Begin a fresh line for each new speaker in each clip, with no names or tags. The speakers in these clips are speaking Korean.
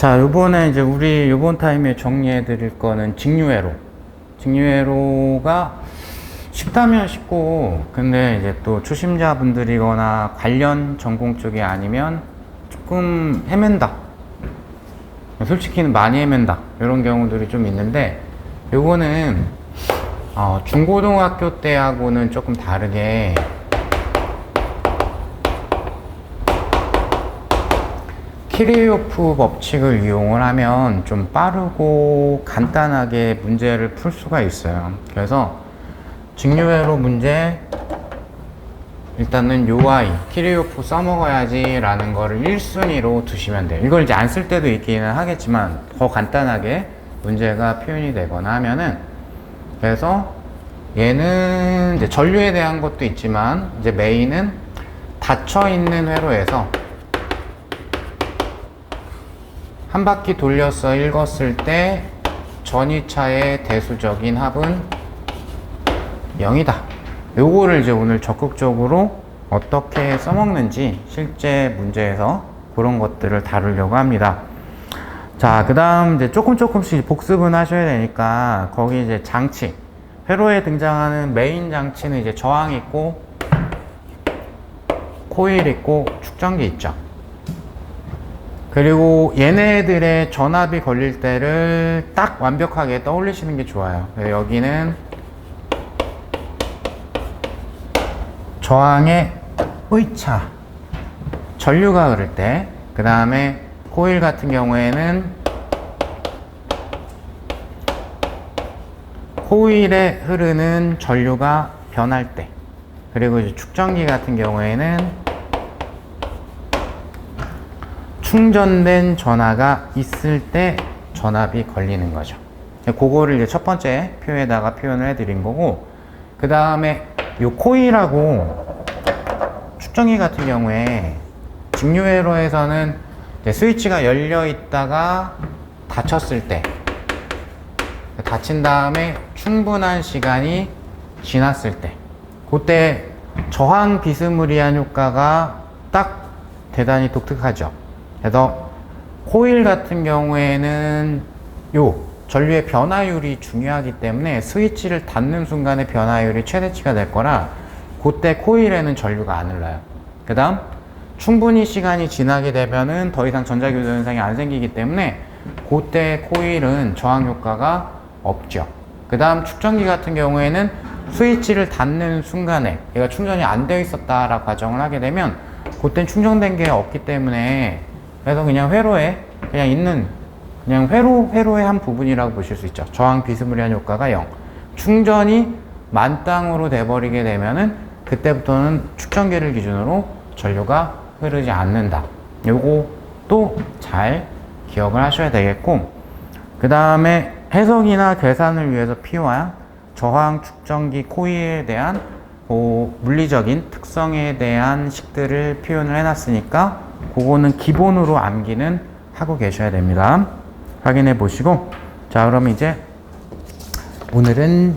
자, 요번에 이제 우리 요번 타임에 정리해 드릴 거는 직류회로. 직류회로가 쉽다면 쉽고, 근데 이제 또 초심자분들이거나 관련 전공 쪽이 아니면 조금 헤맨다. 솔직히는 많이 헤맨다. 이런 경우들이 좀 있는데, 요거는 중고등학교 때하고는 조금 다르게 키리오프 법칙을 이용을 하면 좀 빠르고 간단하게 문제를 풀 수가 있어요. 그래서 직류회로 문제 일단은 요 아이 키리오프 써먹어야지 라는 거를 1순위로 두시면 돼요. 이걸 이제 안 쓸 때도 있기는 하겠지만 더 간단하게 문제가 표현이 되거나 하면은, 그래서 얘는 이제 전류에 대한 것도 있지만 이제 메인은 닫혀 있는 회로에서 한 바퀴 돌려서 읽었을 때 전위차의 대수적인 합은 0이다. 요거를 이제 오늘 적극적으로 어떻게 써먹는지 실제 문제에서 그런 것들을 다루려고 합니다. 자, 그 다음 이제 조금씩 복습은 하셔야 되니까 거기 이제 장치, 회로에 등장하는 메인 장치는 이제 저항 있고 코일 있고 축전기 있죠. 그리고 얘네들의 전압이 걸릴 때를 딱 완벽하게 떠올리시는 게 좋아요. 여기는 저항의 의차, 전류가 흐를 때, 그 다음에 코일 같은 경우에는 코일에 흐르는 전류가 변할 때, 그리고 이제 축전기 같은 경우에는 충전된 전하가 있을 때 전압이 걸리는 거죠. 그거를 이제 첫 번째 표에다가 표현을 해드린 거고, 그 다음에 요 코일하고 축전기 같은 경우에 직류회로에서는 스위치가 열려 있다가 닫혔을 때, 닫힌 다음에 충분한 시간이 지났을 때, 그때 저항 비스무리한 효과가 딱 대단히 독특하죠. 그래서 코일 같은 경우에는 요 전류의 변화율이 중요하기 때문에 스위치를 닫는 순간에 변화율이 최대치가 될 거라 그때 코일에는 전류가 안 흘러요. 그 다음 충분히 시간이 지나게 되면은 더 이상 전자교도 현상이 안 생기기 때문에 그때 코일은 저항 효과가 없죠. 그 다음 축전기 같은 경우에는 스위치를 닫는 순간에 얘가 충전이 안 되어 있었다라고 가정을 하게 되면 그때는 충전된 게 없기 때문에, 그래서 그냥 회로에 그냥 있는 그냥 회로의 한 부분이라고 보실 수 있죠. 저항 비스무리한 효과가 0. 충전이 만땅으로 돼버리게 되면은 그때부터는 축전기를 기준으로 전류가 흐르지 않는다. 요것도 잘 기억을 하셔야 되겠고, 그 다음에 해석이나 계산을 위해서 필요한 저항 축전기 코일에 대한 물리적인 특성에 대한 식들을 표현을 해놨으니까 그거는 기본으로 암기는 하고 계셔야 됩니다. 확인해 보시고, 자, 그럼 이제 오늘은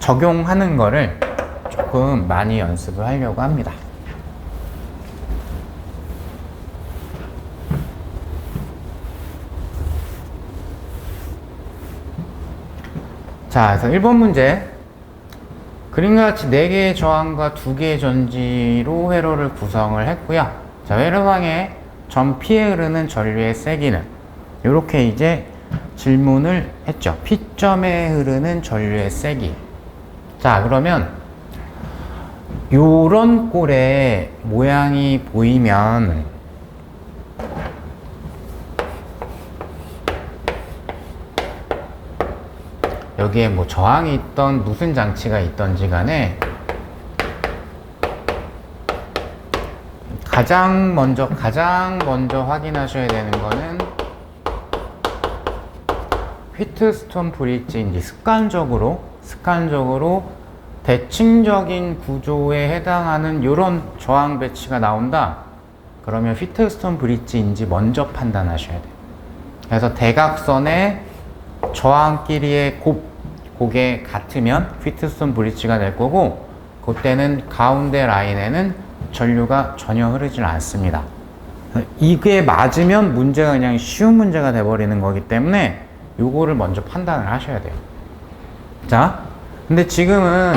적용하는 거를 조금 많이 연습을 하려고 합니다. 자, 그래서 1번 문제. 그림과 같이 4개의 저항과 2개의 전지로 회로를 구성을 했고요. 자, 회로상에 점 P에 흐르는 전류의 세기는, 이렇게 이제 질문을 했죠. P점에 흐르는 전류의 세기. 자, 그러면 요런 꼴의 모양이 보이면 여기에 뭐 저항이 있던 무슨 장치가 있던지 간에 가장 먼저 확인하셔야 되는 거는 휘트스톤 브릿지인지 습관적으로 대칭적인 구조에 해당하는 이런 저항 배치가 나온다. 그러면 휘트스톤 브릿지인지 먼저 판단하셔야 돼요. 그래서 대각선의 저항끼리의 곡에 같으면 휘트스톤 브릿지가 될 거고, 그때는 가운데 라인에는 전류가 전혀 흐르질 않습니다. 이게 맞으면 문제가 그냥 쉬운 문제가 돼버리는 거기 때문에 요거를 먼저 판단을 하셔야 돼요. 자, 근데 지금은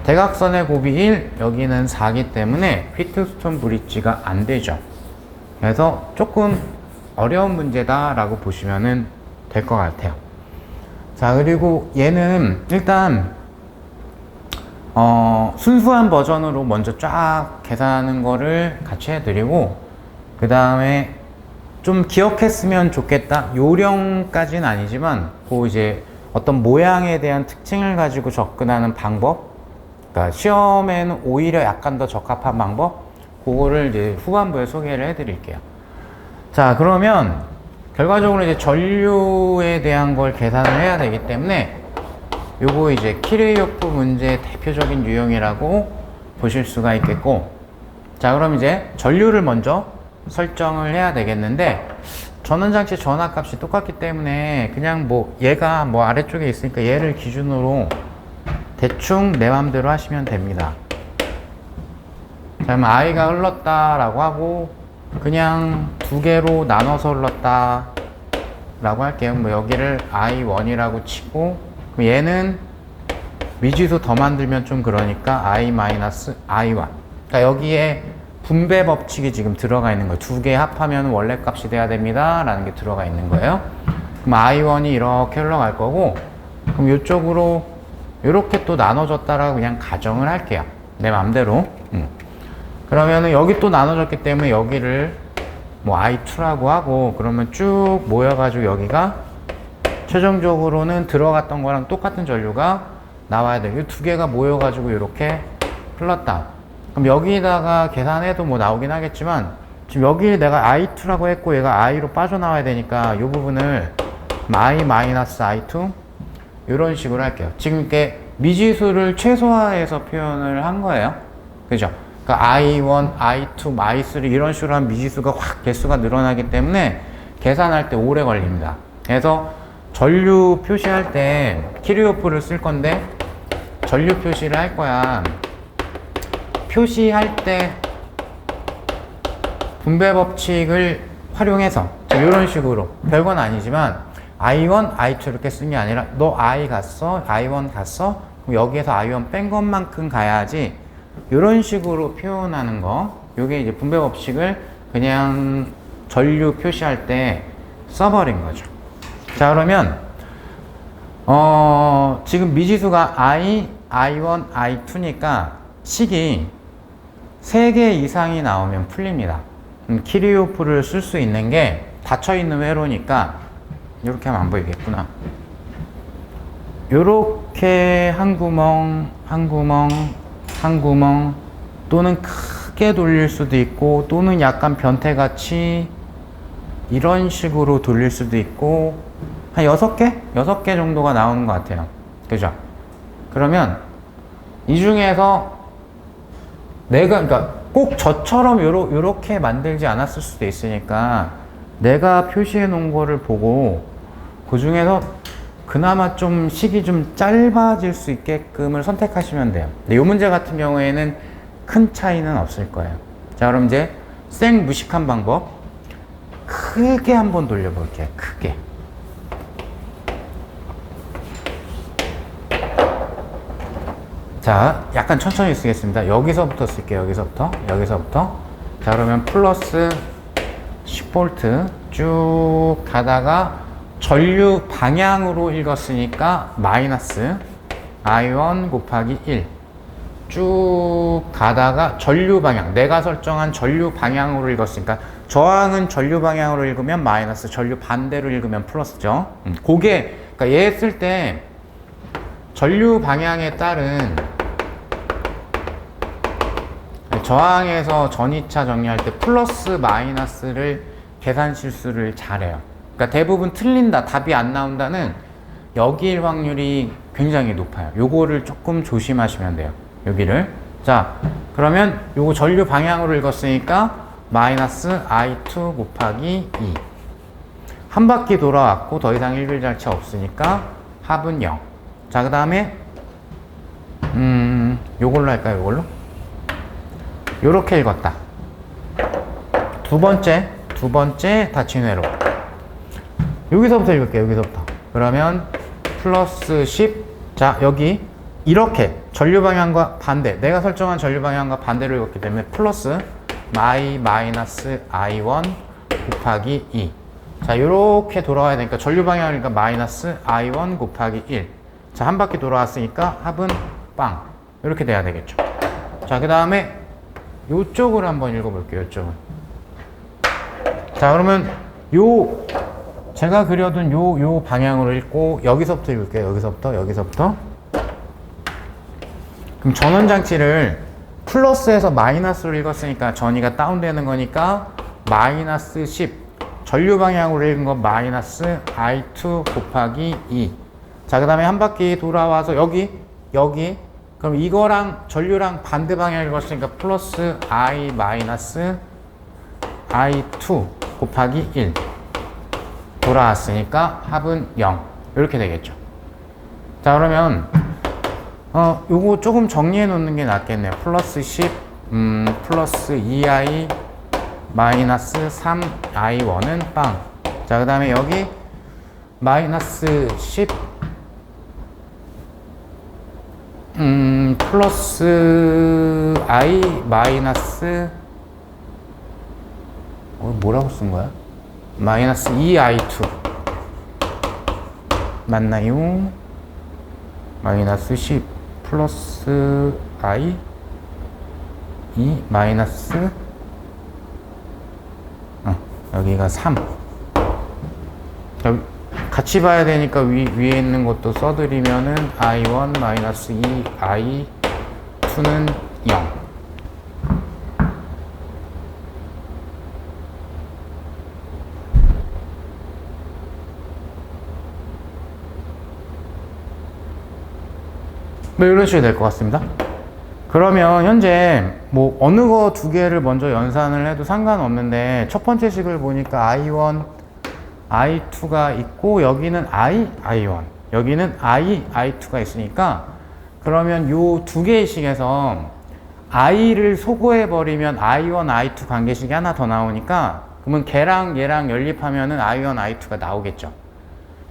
대각선의 곱이 1, 여기는 4기 때문에 휘트스톤 브릿지가 안 되죠. 그래서 조금 어려운 문제다 라고 보시면 될 것 같아요. 자, 그리고 얘는 일단 순수한 버전으로 먼저 쫙 계산하는 거를 같이 해드리고, 그 다음에 좀 기억했으면 좋겠다, 요령까지는 아니지만 그 이제 어떤 모양에 대한 특징을 가지고 접근하는 방법, 그러니까 시험에는 오히려 약간 더 적합한 방법, 그거를 이제 후반부에 소개를 해드릴게요. 자, 그러면 결과적으로 이제 전류에 대한 걸 계산을 해야 되기 때문에 요거 이제 키르요프 문제의 대표적인 유형이라고 보실 수가 있겠고, 자, 그럼 이제 전류를 먼저 설정을 해야 되겠는데, 전원장치 전압값이 똑같기 때문에 그냥 뭐 얘가 뭐 아래쪽에 있으니까 얘를 기준으로 대충 내 맘대로 하시면 됩니다. 자, 그럼 I가 흘렀다 라고 하고 그냥 두 개로 나눠서 흘렀다 라고 할게요. 뭐 여기를 I1이라고 치고, 그럼 얘는 미지수 더 만들면 좀 그러니까 I-I1. 그러니까 여기에 분배 법칙이 지금 들어가 있는 거예요. 두 개 합하면 원래 값이 돼야 됩니다 라는 게 들어가 있는 거예요. 그럼 I1이 이렇게 흘러갈 거고, 그럼 이쪽으로 이렇게 또 나눠졌다라고 그냥 가정을 할게요. 내 맘대로. 그러면은 여기 또 나눠졌기 때문에 여기를 뭐 I2라고 하고, 그러면 쭉 모여가지고 여기가 최종적으로는 들어갔던 거랑 똑같은 전류가 나와야 돼요. 이 두 개가 모여가지고 이렇게 흘렀다. 그럼 여기다가 계산해도 뭐 나오긴 하겠지만, 지금 여기 내가 I2라고 했고 얘가 I로 빠져나와야 되니까 이 부분을 I-I2 이런 식으로 할게요. 지금 이렇게 미지수를 최소화해서 표현을 한 거예요. 그죠? 그러니까 I1, I2, I3 이런 식으로 하면 미지수가 확 개수가 늘어나기 때문에 계산할 때 오래 걸립니다. 그래서 전류 표시할 때 키르요프를 쓸 건데, 전류 표시를 할 거야. 표시할 때 분배 법칙을 활용해서 이런 식으로, 별건 아니지만 I1, I2 이렇게 쓴 게 아니라 너 I 갔어, I1 갔어, 그럼 여기에서 I1 뺀 것만큼 가야지, 이런 식으로 표현하는 거. 요게 이제 분배 법칙을 그냥 전류 표시할 때 써버린 거죠. 자, 그러면 지금 미지수가 I, I1, I2니까 식이 3개 이상이 나오면 풀립니다. 키르요프를 쓸 수 있는 게 닫혀있는 회로니까 이렇게 하면 안 보이겠구나. 요렇게 한 구멍, 한 구멍, 한 구멍, 또는 크게 돌릴 수도 있고, 또는 약간 변태같이 이런 식으로 돌릴 수도 있고, 한 6개? 6개 정도가 나오는 것 같아요. 그죠? 그러면 이 중에서 내가, 그러니까 꼭 저처럼 요렇게 만들지 않았을 수도 있으니까 내가 표시해 놓은 거를 보고 그 중에서 그나마 좀 식이 좀 짧아질 수 있게끔을 선택하시면 돼요. 근데 이 문제 같은 경우에는 큰 차이는 없을 거예요. 자, 그럼 이제 생 무식한 방법 크게 한번 돌려볼게요. 크게. 자, 약간 천천히 쓰겠습니다. 여기서부터 쓸게요. 여기서부터. 자, 그러면 플러스 10V 쭉 가다가 전류 방향으로 읽었으니까 마이너스 I1 곱하기 1 쭉 가다가 전류 방향, 내가 설정한 전류 방향으로 읽었으니까, 저항은 전류 방향으로 읽으면 마이너스, 전류 반대로 읽으면 플러스죠. 그게, 그러니까 얘 쓸 때 전류 방향에 따른 저항에서 전이차 정리할 때 플러스 마이너스를 계산 실수를 잘해요. 그러니까 대부분 틀린다, 답이 안 나온다는 여기일 확률이 굉장히 높아요. 요거를 조금 조심하시면 돼요. 여기를. 자, 그러면 요거 전류 방향으로 읽었으니까 마이너스 I2 곱하기 2. 한 바퀴 돌아왔고 더 이상 일별절차 없으니까 합은 0. 자, 그 다음에 요걸로 할까요? 요걸로? 요렇게 읽었다. 두 번째 닫힌 회로. 여기서부터 읽을게요. 여기서부터. 그러면 플러스 10. 자, 여기 이렇게 전류 방향과 반대. 내가 설정한 전류 방향과 반대로 읽었기 때문에 플러스 마이너스 I1 곱하기 2. 자, 요렇게 돌아와야 되니까 전류 방향이니까 마이너스 I1 곱하기 1. 자, 한 바퀴 돌아왔으니까 합은 빵. 이렇게 돼야 되겠죠. 자, 그 다음에 요쪽을 한번 읽어볼게요. 요쪽은. 자, 그러면 제가 그려둔 요 방향으로 읽고 여기서부터 읽을게요. 여기서부터. 그럼 전원장치를 플러스에서 마이너스로 읽었으니까 전위가 다운되는 거니까 마이너스 10. 전류 방향으로 읽은 건 마이너스 I2 곱하기 2. 자, 그 다음에 한 바퀴 돌아와서 여기. 그럼 이거랑 전류랑 반대 방향을 읽었으니까 플러스 I 마이너스 I2 곱하기 1. 돌아왔으니까 합은 0. 이렇게 되겠죠. 자, 그러면 요거 조금 정리해 놓는 게 낫겠네요. 플러스 10 플러스 2i 마이너스 3i1은 빵. 자, 그 다음에 여기 마이너스 10 플러스 i 마이너스 뭐라고 쓴 거야? 마이너스 2i2 맞나요? 마이너스 10 플러스 i 2 마이너스 여기가 3. 같이 봐야 되니까 위에 있는 것도 써드리면은 i1 마이너스 2 i2는 0. 뭐 이런 식으로 될 것 같습니다. 그러면 현재 뭐 어느 거 두 개를 먼저 연산을 해도 상관없는데 첫 번째 식을 보니까 I1, I2가 있고 여기는 I1 여기는 I2가 있으니까 그러면 요 두 개의 식에서 I를 소거해 버리면 I1, I2 관계식이 하나 더 나오니까 그러면 걔랑 얘랑 연립하면은 I1, I2가 나오겠죠.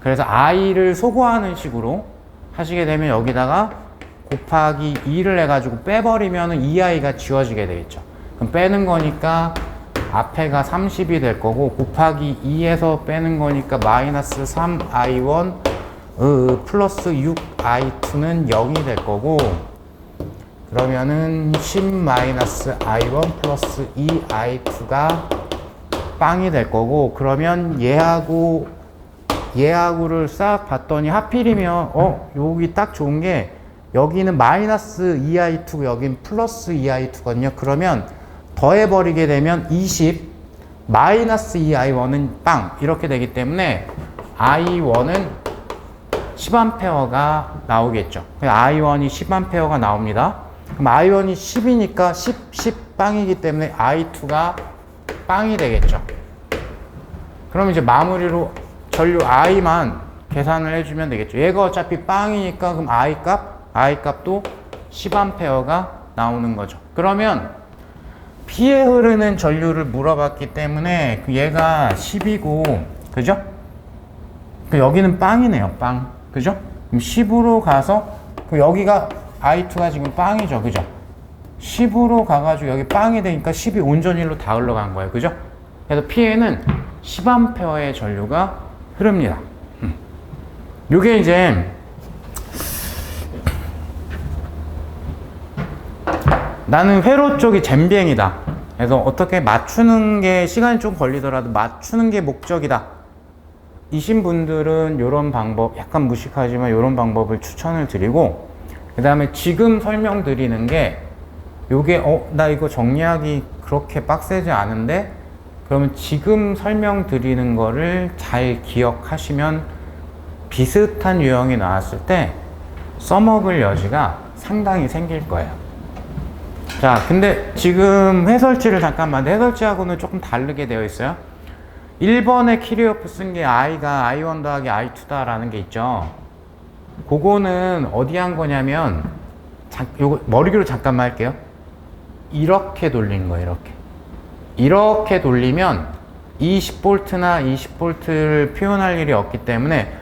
그래서 I를 소거하는 식으로 하시게 되면 여기다가 곱하기 2를 해가지고 빼버리면은 2i가 지워지게 되겠죠. 그럼 빼는 거니까 앞에가 30이 될 거고 곱하기 2에서 빼는 거니까 마이너스 3i1 플러스 6i2는 0이 될 거고 그러면은 10 마이너스 i1 플러스 2i2가 빵이 될 거고 그러면 얘하고를 싹 봤더니 하필이면 여기 딱 좋은 게 여기는 마이너스 2i2고 여긴 플러스 2i2거든요. 그러면 더해버리게 되면 20 마이너스 2i1은 빵 이렇게 되기 때문에 i1은 10A가 나오겠죠. i1이 10A가 나옵니다. 그럼 i1이 10이니까 10 빵이기 때문에 i2가 빵이 되겠죠. 그럼 이제 마무리로 전류 i만 계산을 해주면 되겠죠. 얘가 어차피 빵이니까 그럼 I 값도 10A가 나오는 거죠. 그러면 P에 흐르는 전류를 물어봤기 때문에 얘가 10이고 그죠? 여기는 빵이네요. 빵. 그죠? 그럼 10으로 가서 여기가 I2가 지금 빵이죠. 그죠? 10으로 가가지고 여기 빵이 되니까 10이 온전히로 다 흘러간 거예요. 그죠? 그래서 P에는 10A의 전류가 흐릅니다. 요게 이제 나는 회로 쪽이 잼비행이다. 그래서 어떻게 맞추는 게 시간이 좀 걸리더라도 맞추는 게 목적이다. 이신 분들은 이런 방법, 약간 무식하지만 이런 방법을 추천을 드리고 그 다음에 지금 설명드리는 게 요게 나 이거 정리하기 그렇게 빡세지 않은데 그러면 지금 설명드리는 거를 잘 기억하시면 비슷한 유형이 나왔을 때 써먹을 여지가 상당히 생길 거예요. 자, 근데 지금 해설지를 잠깐만, 해설지하고는 조금 다르게 되어 있어요. 1번에 키리오프 쓴 게 i가 i1 더하기 i2다 라는 게 있죠. 그거는 어디 한 거냐면 요거 머리기로 잠깐만 할게요. 이렇게 돌린 거예요. 이렇게 돌리면 20V나 20V를 표현할 일이 없기 때문에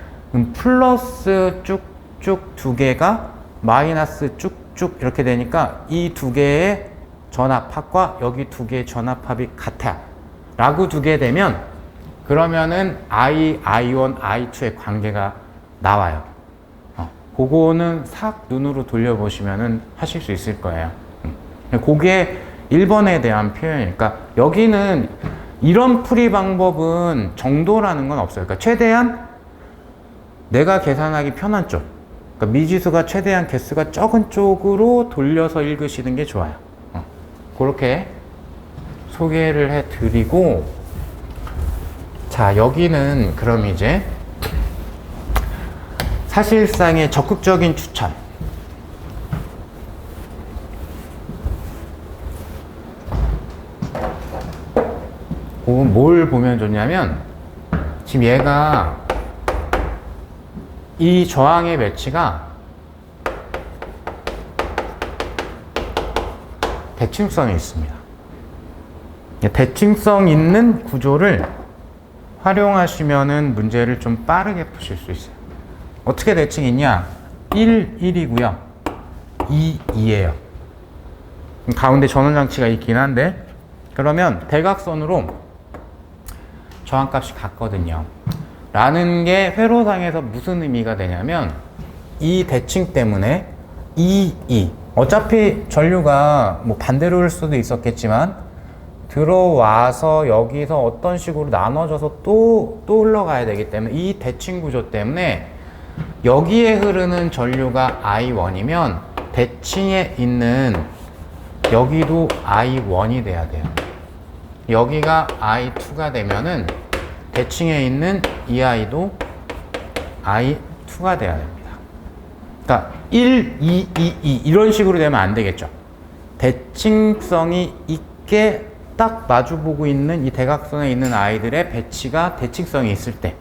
플러스 쭉쭉 두 개가 마이너스 쭉쭉 이렇게 되니까 이 두 개의 전압합과 여기 두 개의 전압합이 같아 라고 두게 되면 그러면은 I1, I2의 관계가 나와요. 그거는 싹 눈으로 돌려보시면은 하실 수 있을 거예요. 그게 1번에 대한 표현이니까 여기는 이런 풀이 방법은 정도라는 건 없어요. 그러니까 최대한 내가 계산하기 편한 쪽, 그러니까 미지수가 최대한 개수가 적은 쪽으로 돌려서 읽으시는 게 좋아요. 그렇게 소개를 해드리고, 자, 여기는 그럼 이제 사실상의 적극적인 추천. 뭘 보면 좋냐면, 지금 얘가 이 저항의 매치가 대칭성이 있습니다. 대칭성 있는 구조를 활용하시면은 문제를 좀 빠르게 푸실 수 있어요. 어떻게 대칭이 있냐? 1, 1이고요. 2, 2예요. 가운데 전원장치가 있긴 한데, 그러면 대각선으로 저항값이 같거든요. 라는 게 회로상에서 무슨 의미가 되냐면, 이 대칭 때문에 2, 2. 어차피 전류가 뭐 반대로 올 수도 있었겠지만, 들어와서 여기서 어떤 식으로 나눠져서 또 흘러가야 되기 때문에 이 대칭 구조 때문에 여기에 흐르는 전류가 I1이면 대칭에 있는 여기도 I1이 돼야 돼요. 여기가 I2가 되면은 대칭에 있는 이 아이도 I2가 돼야 됩니다. 그러니까 1, 2, 2, 2 이런 식으로 되면 안 되겠죠. 대칭성이 있게 딱 마주보고 있는 이 대각선에 있는 아이들의 배치가 대칭성이 있을 때.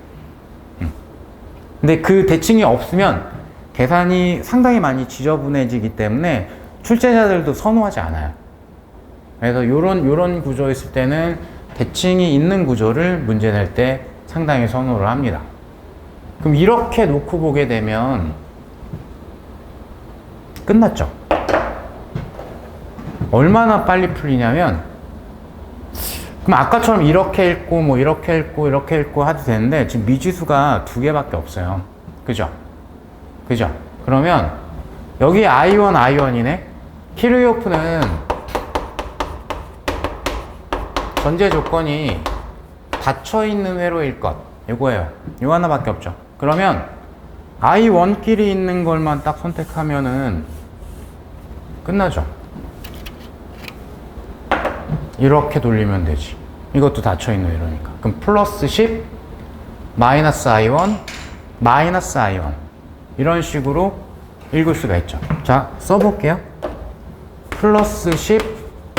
근데 그 대칭이 없으면 계산이 상당히 많이 지저분해지기 때문에 출제자들도 선호하지 않아요. 그래서 요런 구조 있을 때는 대칭이 있는 구조를 문제 낼 때 상당히 선호를 합니다. 그럼 이렇게 놓고 보게 되면 끝났죠. 얼마나 빨리 풀리냐면, 그럼 아까처럼 이렇게 읽고 뭐 이렇게 읽고 이렇게 읽고 해도 되는데 지금 미지수가 두 개밖에 없어요. 그죠? 그러면 여기 I1, I1이네. 키르요프는 전제 조건이 닫혀있는 회로일 것, 이거예요. 이거 하나밖에 없죠. 그러면 I1끼리 있는 걸만 딱 선택하면은 끝나죠. 이렇게 돌리면 되지. 이것도 닫혀있는 회로니까. 그럼 플러스 10, 마이너스 I1, 마이너스 I1 이런 식으로 읽을 수가 있죠. 자, 써볼게요. 플러스 10,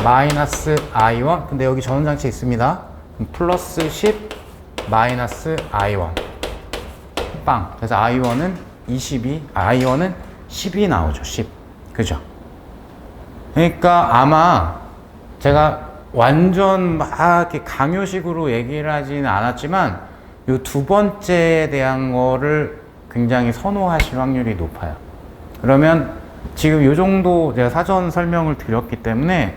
마이너스 I1. 근데 여기 전원장치 있습니다. 그럼 플러스 10, 마이너스 I1 빵. 그래서 I1은 10이 나오죠. 10. 그죠? 그러니까 아마 제가 완전 막 이렇게 강요식으로 얘기를 하지는 않았지만 요 두 번째에 대한 거를 굉장히 선호하실 확률이 높아요. 그러면 지금 요 정도 제가 사전 설명을 드렸기 때문에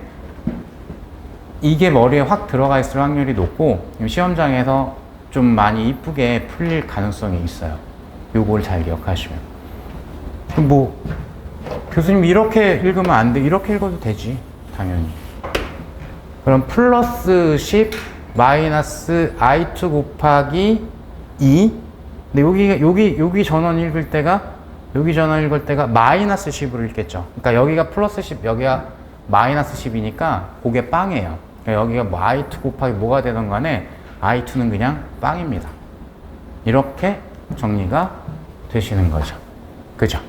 이게 머리에 확 들어가 있을 확률이 높고 시험장에서 좀 많이 이쁘게 풀릴 가능성이 있어요. 요걸 잘 기억하시면. 뭐 교수님 이렇게 읽으면 안 돼. 이렇게 읽어도 되지. 당연히. 그럼 플러스 10 마이너스 I2 곱하기 2. 근데 여기 전원 읽을 때가 마이너스 10으로 읽겠죠. 그러니까 여기가 플러스 10, 여기가 마이너스 10이니까 그게 빵이에요. 그러니까 여기가 뭐 I2 곱하기 뭐가 되든 간에 I2는 그냥 빵입니다. 이렇게 정리가 되시는 거죠. 그죠?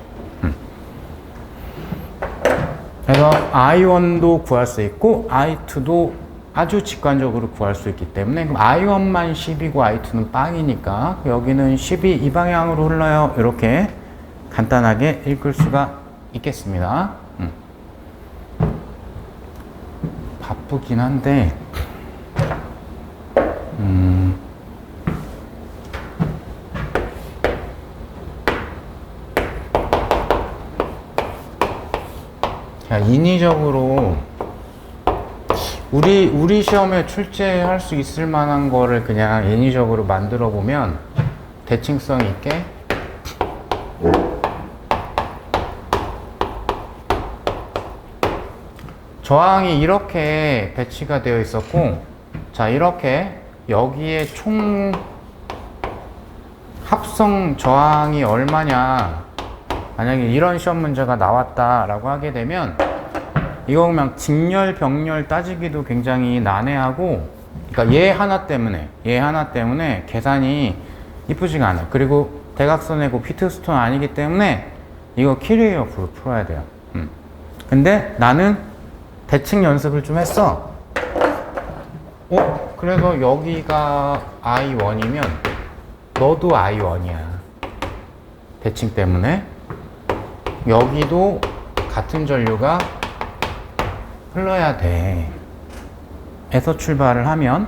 그래서 I1도 구할 수 있고 I2도 아주 직관적으로 구할 수 있기 때문에 그럼 I1만 10이고 I2는 빵이니까 여기는 10이 이 방향으로 흘러요. 이렇게 간단하게 읽을 수가 있겠습니다. 바쁘긴 한데 자, 인위적으로 우리 시험에 출제할 수 있을 만한 거를 그냥 인위적으로 만들어 보면 대칭성 있게 저항이 이렇게 배치가 되어 있었고, 자, 이렇게 여기에 총 합성 저항이 얼마냐, 만약에 이런 시험 문제가 나왔다라고 하게 되면 이거 그냥 직렬, 병렬 따지기도 굉장히 난해하고, 그러니까 얘 하나 때문에 계산이 이쁘지가 않아요. 그리고 대각선의 그 피트스톤 아니기 때문에 이거 키리어프로 풀어야 돼요. 근데 나는 대칭 연습을 좀 했어. 그래서 여기가 I1이면 너도 I1이야. 대칭 때문에. 여기도 같은 전류가 흘러야 돼. 에서 출발을 하면,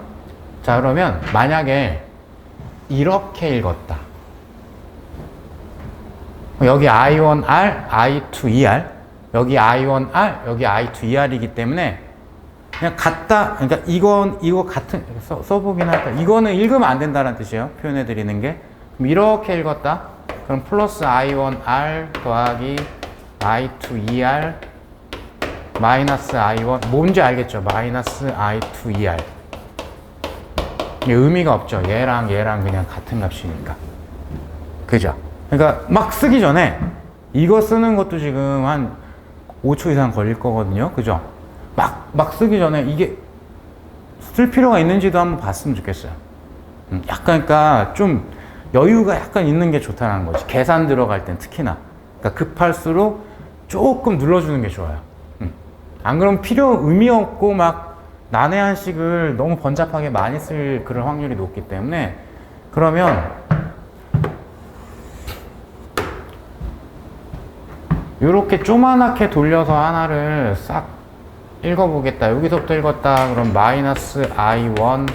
자, 그러면 만약에 이렇게 읽었다. 여기 I1R, I2ER, 여기 I1R, 여기 I2ER이기 때문에 그냥 같다. 그러니까 이거 같은 써보긴 할까. 이거는 읽으면 안 된다는 뜻이에요. 표현해 드리는 게. 그럼 이렇게 읽었다. 그럼 플러스 I1R 더하기 I2ER 마이너스 I1, 뭔지 알겠죠? 마이너스 I2ER. 의미가 없죠. 얘랑 그냥 같은 값이니까. 그죠? 그러니까 막 쓰기 전에 이거 쓰는 것도 지금 한 5초 이상 걸릴 거거든요. 그죠? 막 쓰기 전에 이게 쓸 필요가 있는지도 한번 봤으면 좋겠어요. 약간, 그러니까 좀 여유가 약간 있는 게 좋다는 거지. 계산 들어갈 땐 특히나. 그러니까 급할수록 조금 눌러주는 게 좋아요. 안 그러면 의미 없고 막 난해한 식을 너무 번잡하게 많이 쓸 그런 확률이 높기 때문에, 그러면 이렇게 조그맣게 돌려서 하나를 싹 읽어보겠다. 여기서부터 읽었다. 그럼 마이너스 I1R.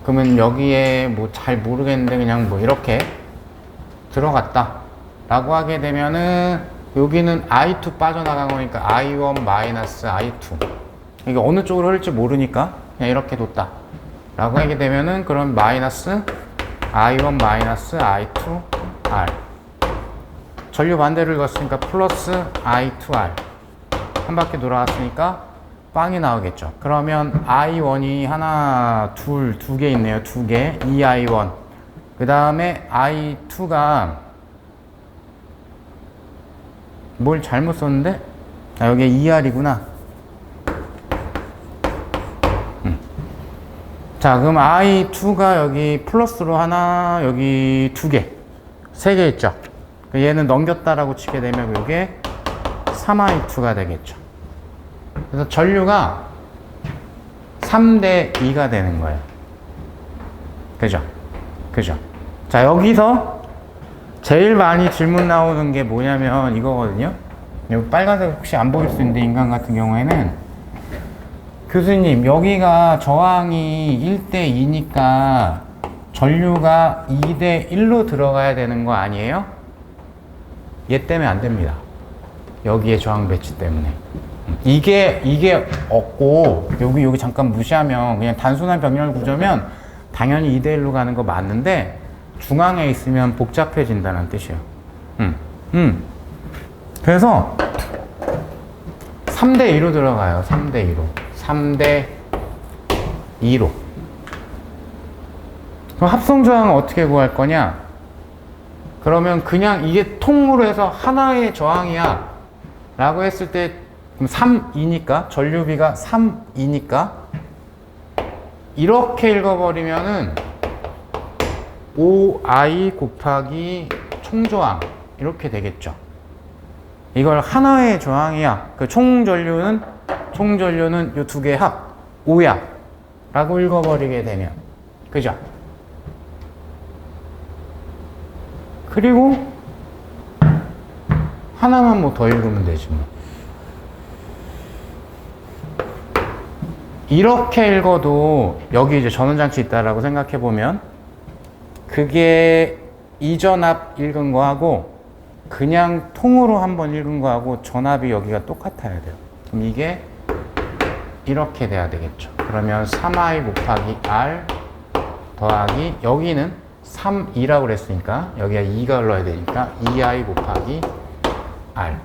그러면 여기에 뭐 잘 모르겠는데 그냥 뭐 이렇게 들어갔다 라고 하게 되면은 여기는 I2 빠져나간 거니까 I1 마이너스 I2. 이게 어느 쪽으로 흐를지 모르니까 그냥 이렇게 뒀다 라고 하게 되면은 그럼 마이너스 I1 마이너스 I2R. 전류 반대로 읽었으니까 플러스 I2R. 한 바퀴 돌아왔으니까 빵이 나오겠죠. 그러면 I1이 하나, 두 개 있네요. 두 개. 이 I1. 그 다음에 I2가 뭘 잘못 썼는데? 여기 ER이구나. 자, 그럼 I2가 여기 플러스로 하나, 여기 두 개. 세 개 있죠. 얘는 넘겼다라고 치게 되면 이게 3I2가 되겠죠. 그래서 전류가 3대 2가 되는 거예요. 그죠? 자, 여기서 제일 많이 질문 나오는 게 뭐냐면 이거거든요. 여기 빨간색 혹시 안 보일 수 있는데, 인간 같은 경우에는 교수님 여기가 저항이 1대 2니까 전류가 2대 1로 들어가야 되는 거 아니에요? 얘 때문에 안 됩니다. 여기에 저항 배치 때문에. 이게 없고 여기 잠깐 무시하면 그냥 단순한 병렬 구조면 당연히 2대 1로 가는 거 맞는데, 중앙에 있으면 복잡해진다는 뜻이에요. 그래서 3대 2로 들어가요. 3대 2로. 3대 2로. 그럼 합성 저항은 어떻게 구할 거냐? 그러면 그냥 이게 통으로 해서 하나의 저항이야 라고 했을 때, 그럼 3이니까, 전류비가 3이니까 이렇게 읽어버리면은 5I 곱하기 총저항 이렇게 되겠죠. 이걸 하나의 저항이야. 그 총전류는 이 두 개의 합 5야 라고 읽어버리게 되면, 그죠? 그리고 하나만 뭐 더 읽으면 되지 뭐. 이렇게 읽어도 여기 이제 전원장치 있다라고 생각해 보면 그게 이전압 읽은 거하고 그냥 통으로 한번 읽은 거하고 전압이 여기가 똑같아야 돼요. 그럼 이게 이렇게 돼야 되겠죠. 그러면 3i 곱하기 r 더하기 여기는 3이라고 그랬으니까 여기가 2가 흘러야 되니까 2i 곱하기 r.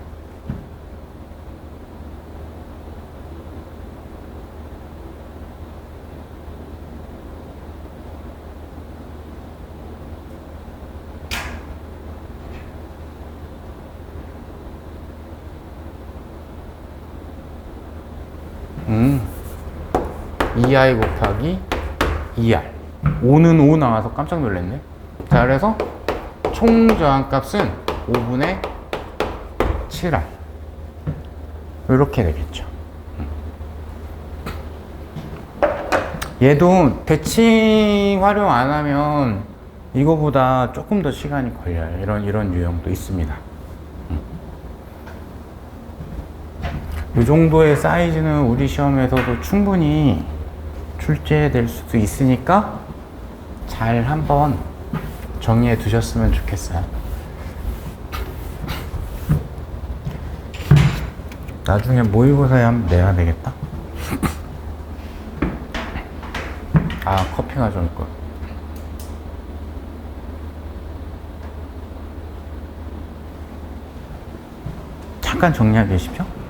음. 2i 곱하기 2r 5는 5 나와서 깜짝 놀랐네. 자, 그래서 총 저항값은 5분의 7r 이렇게 되겠죠. 얘도 대칭 활용 안 하면 이거보다 조금 더 시간이 걸려요. 이런 유형도 있습니다. 이 정도의 사이즈는 우리 시험에서도 충분히 출제될 수도 있으니까 잘 한번 정리해 두셨으면 좋겠어요. 나중에 모의고사에 한번 내야 되겠다. 아, 커피 가져올 걸. 잠깐 정리하게 해주십시오.